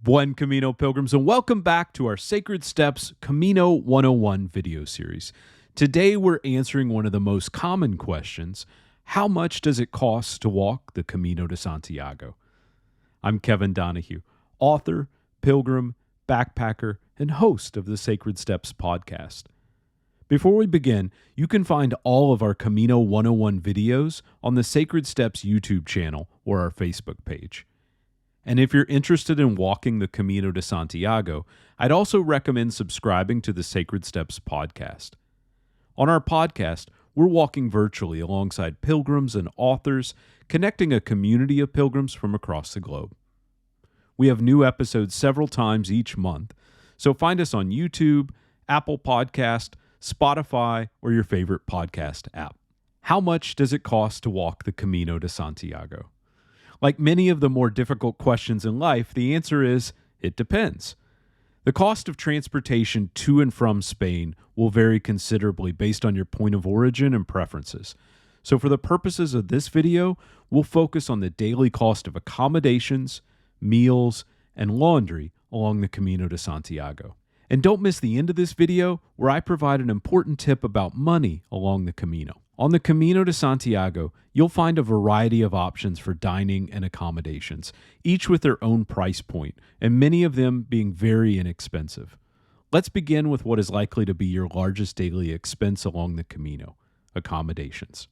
Buen Camino Pilgrims, and welcome back to our Sacred Steps Camino 101 video series. Today we're answering one of the most common questions: how much does it cost to walk the Camino de Santiago? I'm Kevin Donahue, author, pilgrim, backpacker, and host of the Sacred Steps podcast. Before we begin, you can find all of our Camino 101 videos on the Sacred Steps YouTube channel or our Facebook page. And if you're interested in walking the Camino de Santiago, I'd also recommend subscribing to the Sacred Steps podcast. On our podcast, we're walking virtually alongside pilgrims and authors, connecting a community of pilgrims from across the globe. We have new episodes several times each month, so find us on YouTube, Apple Podcast, Spotify, or your favorite podcast app. How much does it cost to walk the Camino de Santiago? Like many of the more difficult questions in life, the answer is, it depends. The cost of transportation to and from Spain will vary considerably based on your point of origin and preferences. So for the purposes of this video, we'll focus on the daily cost of accommodations, meals, and laundry along the Camino de Santiago. And don't miss the end of this video where I provide an important tip about money along the Camino. On the Camino de Santiago, you'll find a variety of options for dining and accommodations, each with their own price point, and many of them being very inexpensive. Let's begin with what is likely to be your largest daily expense along the Camino: accommodations.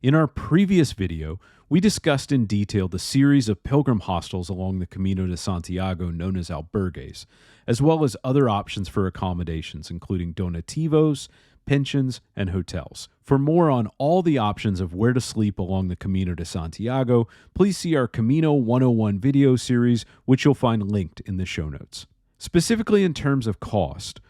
In our previous video, we discussed in detail the series of pilgrim hostels along the Camino de Santiago known as albergues, as well as other options for accommodations, including donativos, pensions, and hotels. For more on all the options of where to sleep along the Camino de Santiago, please see our Camino 101 video series, which you'll find linked in the show notes. Specifically in terms of cost,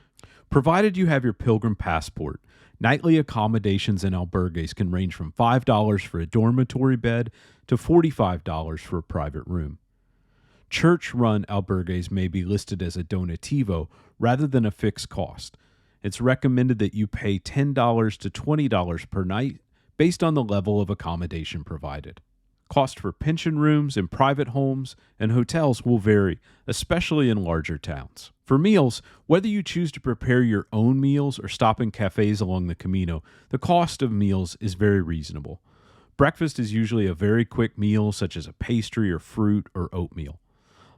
provided you have your pilgrim passport, nightly accommodations in albergues can range from $5 for a dormitory bed to $45 for a private room. Church-run albergues may be listed as a donativo rather than a fixed cost. It's recommended that you pay $10 to $20 per night based on the level of accommodation provided. Cost for pension rooms in private homes and hotels will vary, especially in larger towns. For meals, whether you choose to prepare your own meals or stop in cafes along the Camino, the cost of meals is very reasonable. Breakfast is usually a very quick meal, such as a pastry or fruit or oatmeal.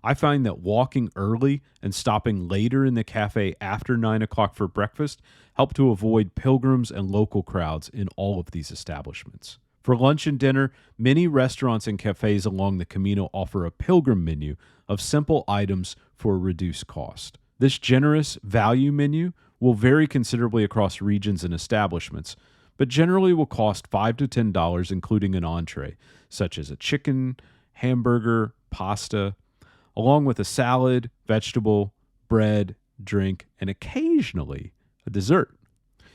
I find that walking early and stopping later in the cafe after 9 o'clock for breakfast help to avoid pilgrims and local crowds in all of these establishments. For lunch and dinner, many restaurants and cafes along the Camino offer a pilgrim menu of simple items for a reduced cost. This generous value menu will vary considerably across regions and establishments, but generally will cost $5 to $10, including an entree, such as a chicken, hamburger, pasta, along with a salad, vegetable, bread, drink, and occasionally a dessert.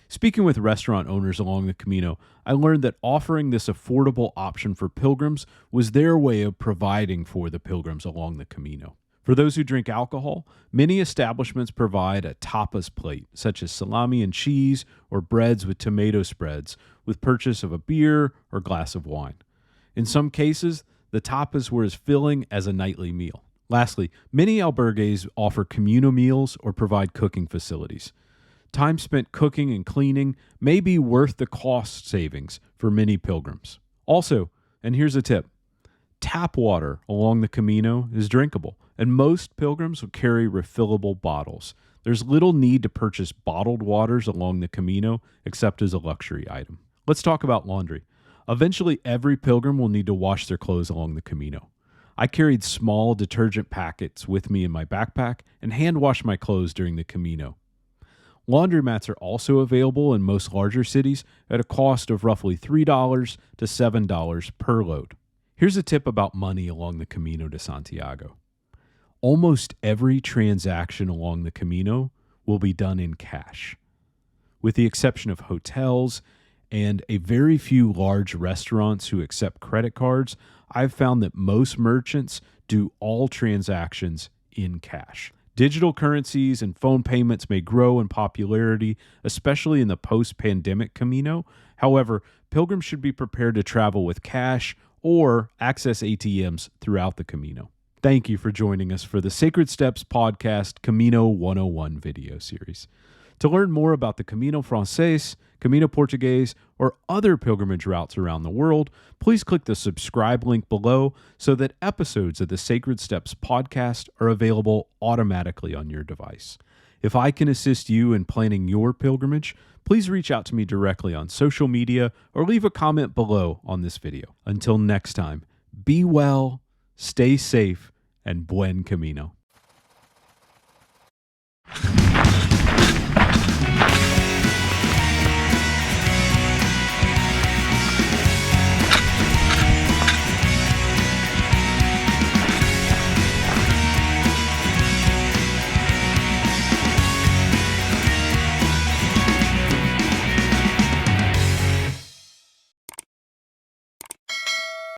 Speaking with restaurant owners along the Camino, I learned that offering this affordable option for pilgrims was their way of providing for the pilgrims along the Camino. For those who drink alcohol, many establishments provide a tapas plate, such as salami and cheese or breads with tomato spreads, with purchase of a beer or glass of wine. In some cases, the tapas were as filling as a nightly meal. Lastly, many albergues offer communal meals or provide cooking facilities. Time spent cooking and cleaning may be worth the cost savings for many pilgrims. Also, and here's a tip, tap water along the Camino is drinkable, and most pilgrims will carry refillable bottles. There's little need to purchase bottled waters along the Camino except as a luxury item. Let's talk about laundry. Eventually, every pilgrim will need to wash their clothes along the Camino. I carried small detergent packets with me in my backpack and hand washed my clothes during the Camino. Laundromats are also available in most larger cities at a cost of roughly $3 to $7 per load. Here's a tip about money along the Camino de Santiago. Almost every transaction along the Camino will be done in cash. With the exception of hotels and a very few large restaurants who accept credit cards, I've found that most merchants do all transactions in cash. Digital currencies and phone payments may grow in popularity, especially in the post-pandemic Camino. However, pilgrims should be prepared to travel with cash or access ATMs throughout the Camino. Thank you for joining us for the Sacred Steps Podcast Camino 101 video series. To learn more about the Camino Frances, Camino Portuguese, or other pilgrimage routes around the world, please click the subscribe link below so that episodes of the Sacred Steps podcast are available automatically on your device. If I can assist you in planning your pilgrimage, please reach out to me directly on social media or leave a comment below on this video. Until next time, be well, stay safe, and buen camino.